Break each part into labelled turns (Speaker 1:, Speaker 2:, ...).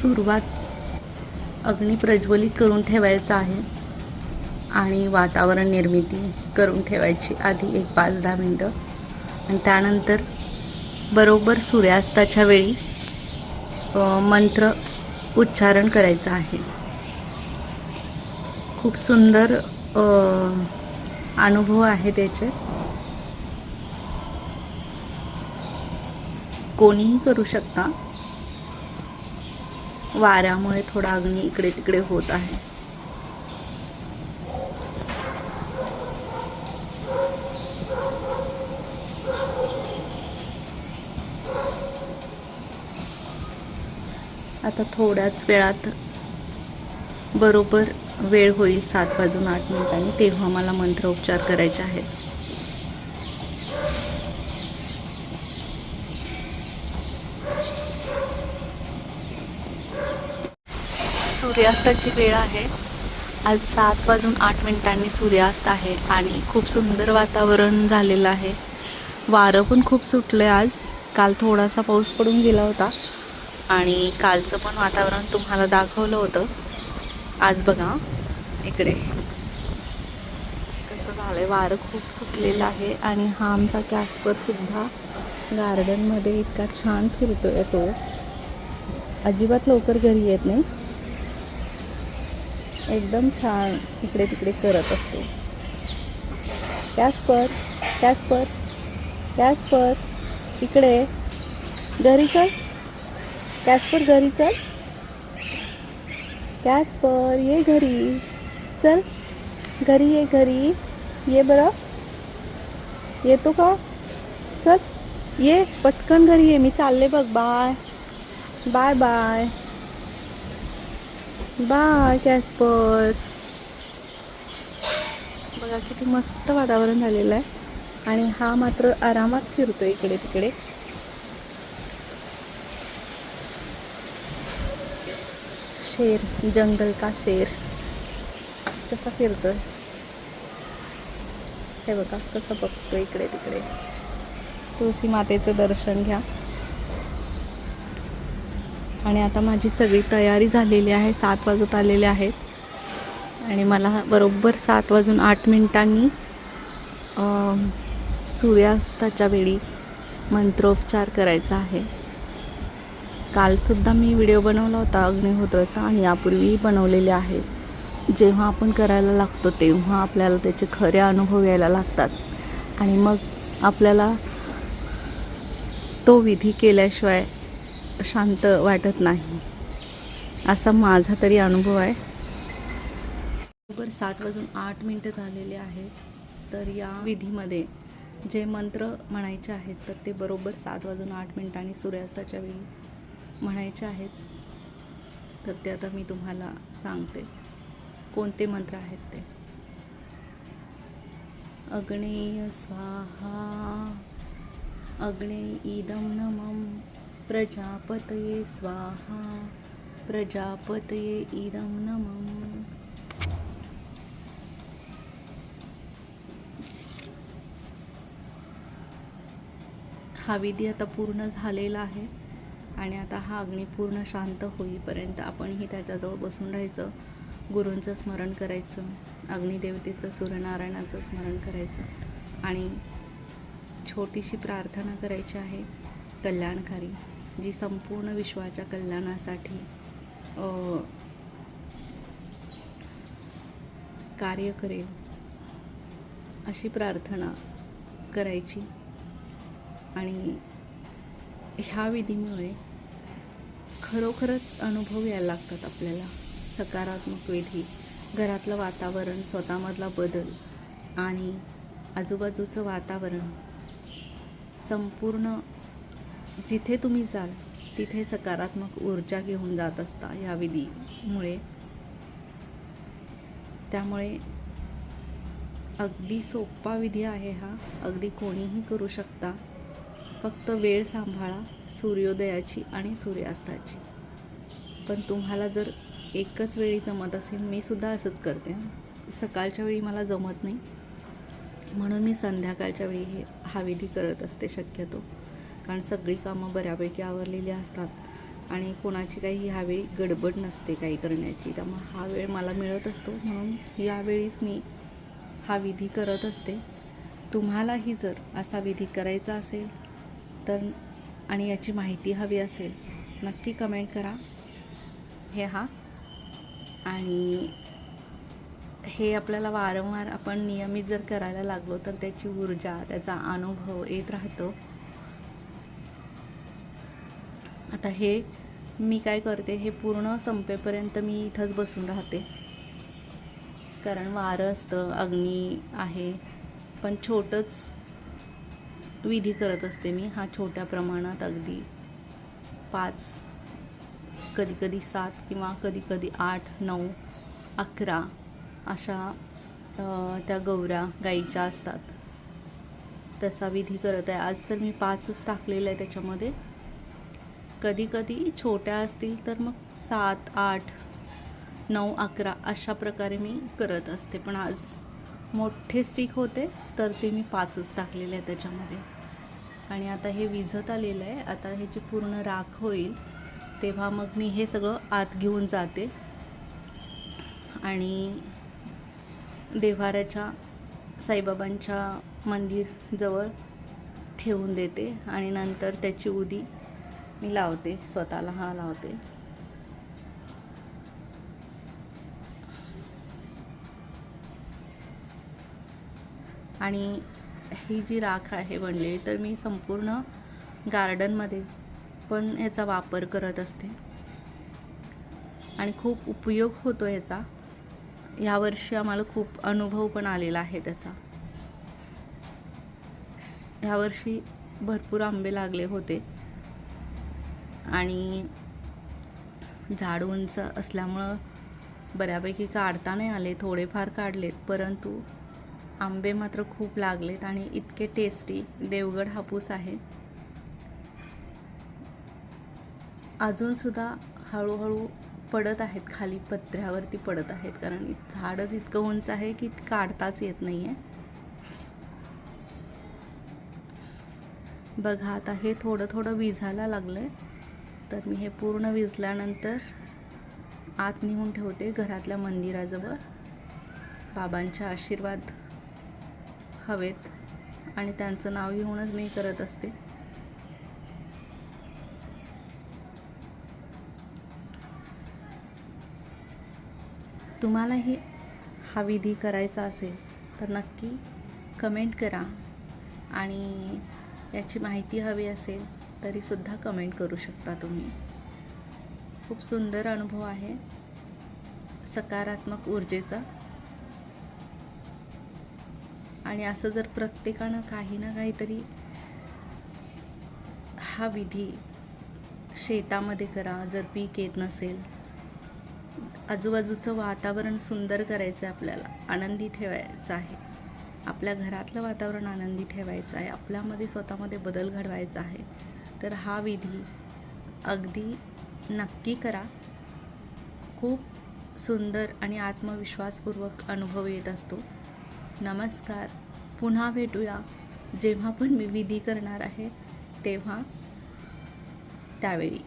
Speaker 1: सुरुवात अग्नी प्रज्वलित करून ठेवायचा आहे आणि वातावरण निर्मिती करून ठेवायची आधी एक 5-10 मिनटं, आणि त्यानंतर बरोबर सूर्यास्ताच्या वेळी मंत्र उच्चारण करायचं आहे. खूप सुंदर अनुभव आहे त्याचे. कोणीही करू शकता. वाऱ्यामुळे थोडा अग्नी इकडे तिकडे होत आहे. आता थोड्याच वेळात बरोबर वेळ होईल 7:08 तेव्हा मला मंत्रोच्चार करायचे आहेत. सूर्यास्ताची वेळ आहे. आज 7:08 सूर्यास्त आहे आणि खूप सुंदर वातावरण झालेलं आहे. वारं पण खूप सुटलं आज. काल थोडासा पाऊस पडून गेला होता आणि कालचं पण वातावरण तुम्हाला दाखवलं होतं. आज बघा इकडे कसं झालंय, वारं खूप सुटलेलं आहे आणि हा आमचा कॅस्पर सुद्धा गार्डनमध्ये इतका छान फिरतोय. तो अजिबात लवकर घरी येत नाही, एकदम छान इकडे तिकडे करत असतो. कॅस्पर कॅस्पर कॅस्पर इकडे घरी चल. कॅस्पर घरी चल. कॅस्पर ये घरी चल. घरी ये, घरी ये बरं. येतो का? चल ये पटकन घरी ये. मी चालले बघ. Bye bye bye bye Casper. बघा किती मस्त वातावरण झालेलं आहे आणि हा मात्र आरामात फिरतोय इकडे तिकडे. शेर, जंगल का शेर कसा फिरतोय हे बघा, कसं बघतोय इकडे तिकडे. तुळशी मातेचं दर्शन घ्या. आणि आता माझी सगळी तयारी झालेली आहे. 7 वाजत आलेले आहेत आणि मला बरोबर 7:08 सूर्यास्ताच्या वेळी मंत्रोच्चार करायचा आहे. कालसुद्धा मी व्हिडिओ बनवला होता अग्निहोत्राचा आणि यापूर्वीही बनवलेले आहे. जेव्हा आपण करायला लागतो तेव्हा आपल्याला त्याचे खरे अनुभव यायला लागतात आणि मग आपल्याला तो विधी केल्याशिवाय शांत वाटत नाही, असा माझा तरी अनुभव आहे. बरोबर 7:08 झालेले आहेत. तर या विधीमध्ये जे मंत्र म्हणायचे आहेत तर ते बरोबर 7:08 सूर्यास्ताच्या वेळी म्हणायचे आहेत. तर ते आता मी तुम्हाला सांगते कोणते मंत्र आहेत ते. अग्नेय स्वाहा, अग्नेय इदं नमः, प्रजापतये स्वाहा, प्रजापतये इदं नमः. हा विधी आता पूर्ण झालेला आहे आणि आता हा अग्नी पूर्ण शांत होईपर्यंत आपणही त्याच्याजवळ बसून राहायचं. गुरूंचं स्मरण करायचं, अग्निदेवतेचं, सूर्यनारायणाचं स्मरण करायचं आणि छोटीशी प्रार्थना करायची आहे कल्याणकारी, जी संपूर्ण विश्वाच्या कल्याणासाठी कार्य करेल अशी प्रार्थना करायची. आणि ह्या विधीमुळे खरोखरच अनुभव यायला लागतात आपल्याला. सकारात्मक विधी, घरातलं वातावरण, स्वतःमधला बदल आणि आजूबाजूचं वातावरण, संपूर्ण जिथे तुम्ही जाल तिथे सकारात्मक ऊर्जा घेऊन जात असता या विधीमुळे. त्यामुळे अगदी सोपा विधी आहे हा, अगदी कोणीही करू शकता. फक्त वेळ सांभाळा सूर्योदयाची आणि सूर्यास्ताची. पण तुम्हाला जर एकच वेळी जमत असेल, मी सुद्धा असंच करते. सकाळच्या वेळी मला जमत नाही म्हणून मी संध्याकाळच्या वेळी हा विधी करत असते शक्यतो, कारण सगळी कामं बऱ्यापैकी आवरलेली असतात आणि कोणाची काही ह्यावेळी गडबड नसते काही करण्याची, त्यामुळे हा वेळ मला मिळत असतो, म्हणून यावेळीच मी हा विधी करत असते. तुम्हालाही जर असा विधी करायचा असेल तर आणि याची माहिती हवी असेल नक्की कमेंट करा. हे आणि हे आपल्याला वारंवार आपण नियमित जर करायला लागलो तर त्याची ऊर्जा, त्याचा अनुभव येत राहतो. आता हे मी काय करते, हे पूर्ण संपेपर्यंत मी इथंच बसून राहते, कारण वारं असतं, अग्नी आहे, पण छोटंच विधी करत असते मी. हा छोट्या प्रमाणात, अगदी 5, कधी कधी 7 किंवा कधी कधी 8, 9, 11 अशा त्या गौऱ्या गाईच्या असतात, तसा विधी करत आहे. आज तर मी 5च टाकलेलं आहे त्याच्यामध्ये. कधी कधी छोट्या असतील तर मग 7, 8, 9, 11 अशा प्रकारे मी करत असते, पण आज मोठे स्टिक होते तर ते मी 5च टाकलेले आहे त्याच्यामध्ये. आणि आता हे विझत आलेलं आहे. आता ह्याची पूर्ण राख होईल तेव्हा मग मी हे सगळं आत घेऊन जाते आणि देव्हाऱ्याच्या साईबाबांच्या मंदिरजवळ ठेवून देते आणि नंतर त्याची उदी मी लावते, स्वतःला लावते. आणि ही जी राख आहे बनलेली, तर मी संपूर्ण गार्डनमध्ये पण ह्याचा वापर करत असते आणि खूप उपयोग होतो याचा. यावर्षी आम्हाला खूप अनुभव पण आलेला आहे त्याचा. यावर्षी भरपूर आंबे लागले होते आणि झाड उंच असल्यामुळं बऱ्यापैकी काढता नाही आले, थोडेफार काढलेत, परंतु आंबे मात्र खूप लागलेत आणि इतके टेस्टी. देवगड हापूस आहे. अजूनसुद्धा हळूहळू पडत आहेत, खाली पत्र्यावरती पडत आहेत, कारण झाडच इतकं उंच आहे की काढताच येत नाही आहे. बघा, आता हे थोडं थोडं विझायला लागलं आहे, तर मी हे पूर्ण विझल्यानंतर आत नेऊन ठेवते घरातल्या मंदिराजवळ. बाबांचे आशीर्वाद हवेत आणि त्यांचं नाव घेऊनच मी करत असते. तुम्हालाही हा विधी करायचा असेल तर नक्की कमेंट करा आणि याची माहिती हवी असेल तरीसुद्धा कमेंट करू शकता तुम्ही. खूप सुंदर अनुभव आहे सकारात्मक ऊर्जेचा. आणि असं जर प्रत्येकानं काही ना काहीतरी हा विधी शेतामध्ये करा, जर पीक येत नसेल, आजूबाजूचं वातावरण सुंदर करायचं आहे, आपल्याला आनंदी ठेवायचं आहे, आपल्या घरातलं वातावरण आनंदी ठेवायचं आहे, आपल्यामध्ये स्वतःमध्ये बदल घडवायचा आहे, तर हा विधी अगदी नक्की करा. खूप सुंदर आणि आत्मविश्वासपूर्वक अनुभव येत असतो. नमस्कार. पुन्हा भेटूया जेव्हा पण मी विधी करणार आहे तेव्हा, त्यावेळी.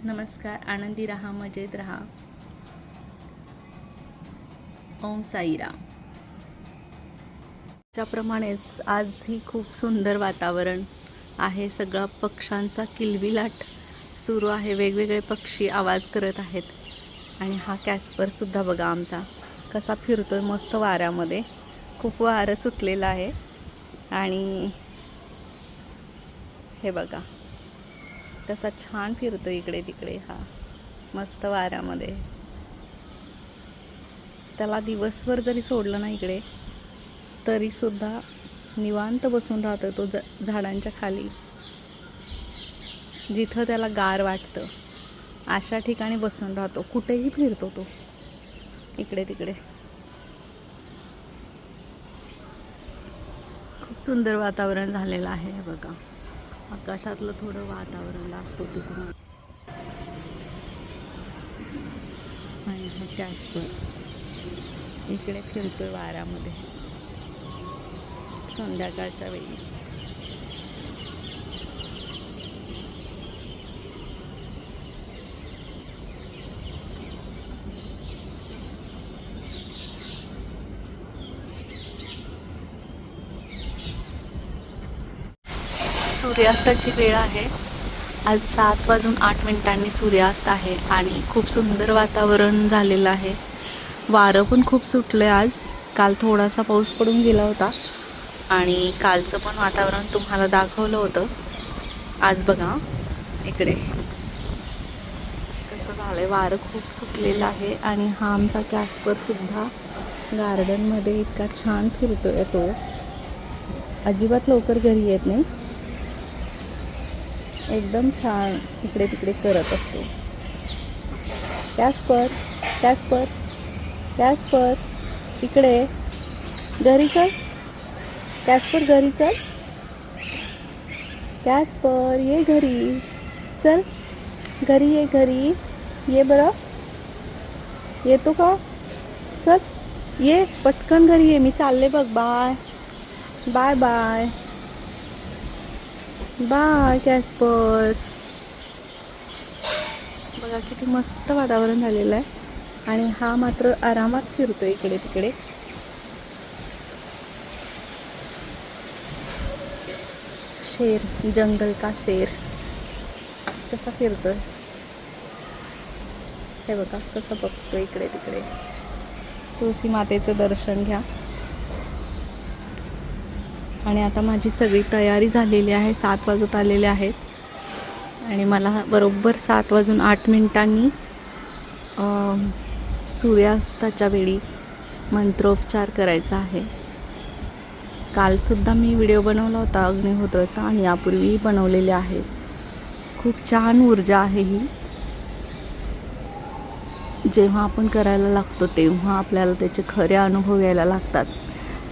Speaker 1: नमस्कार. आनंदी रहा, मजेत रहा. ओम साईराम. त्याप्रमाणेच आजही खूप सुंदर वातावरण आहे. सगळा पक्ष्यांचा किलबिलाट सुरू आहे. वेगवेगळे पक्षी आवाज करत आहेत. आणि हा कॅस्परसुद्धा बघा आमचा कसा फिरतोय मस्त वाऱ्यामध्ये. खूप वारं सुटलेलं आहे आणि हे बघा कसा छान फिरतो इकडे तिकडे हा मस्त वाऱ्यामध्ये. त्याला दिवसभर जरी सोडलं ना इकडे तरीसुद्धा निवांत बसून राहतो तो झाडांच्या खाली, जिथं त्याला गार वाटतं अशा ठिकाणी बसून राहतो. कुठेही फिरतो तो इकडे तिकडे. खूप सुंदर वातावरण झालेलं आहे. बघा आकाशातलं थोडं वातावरण दाखवते तुम्हाला. आणि हा कॅस्पर इकडे फिरतोय वाऱ्यामध्ये संध्याकाळच्या वेळी. सूर्यास्ताची वेळ आहे. आज 7:08 सूर्यास्त आहे आणि खूप सुंदर वातावरण झालेलं आहे. वारं पण खूप सुटलं आहे आज. काल थोडासा पाऊस पडून गेला होता आणि कालचं पण वातावरण तुम्हाला दाखवलं होतं. आज बघा इकडे कसं झालंय, वारं खूप सुटलेलं आहे आणि हा आमचा कॅस्पर सुद्धा गार्डनमध्ये इतका छान फिरतोय. तो अजिबात लवकर घरी येत नाही, एकदम छान इकडे तिकडे करत असतो. कॅस्पर कॅस्पर कॅस्पर इकडे घरी चल. कॅस्पर घरी चल. कॅस्पर ये घरी चल. घरी ये, घरी ये बरं. येतो का? चल ये पटकन घरी ये. मी चालले बघ. Bye bye bye bye Casper. बघा किती मस्त वातावरण झालेलं आहे आणि हा मात्र आरामात फिरतो इकडे तिकडे. शेर, जंगल का शेर कसा फिरतोय हे बघा, कसं बघतो इकडे तिकडे. तुळशी मातेचं दर्शन घ्या. आणि आता माझी सगळी तयारी झालेली आहे. 7 वाजत आलेले आहेत आणि मला बरोबर 7:08 सूर्यास्ताच्या वेळी मंत्रोपचार करायचा आहे. कालसुद्धा मी व्हिडिओ बनवला होता अग्निहोत्राचा आणि यापूर्वीही बनवलेले आहे. खूप छान ऊर्जा आहे ही. जेव्हा आपण करायला लागतो तेव्हा आपल्याला त्याचे खरे अनुभव यायला लागतात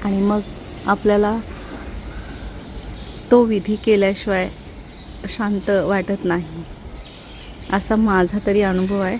Speaker 1: आणि मग आपल्याला तो विधी केल्याशिवाय शांत वाटत नाही, असा माझा तरी अनुभव आहे.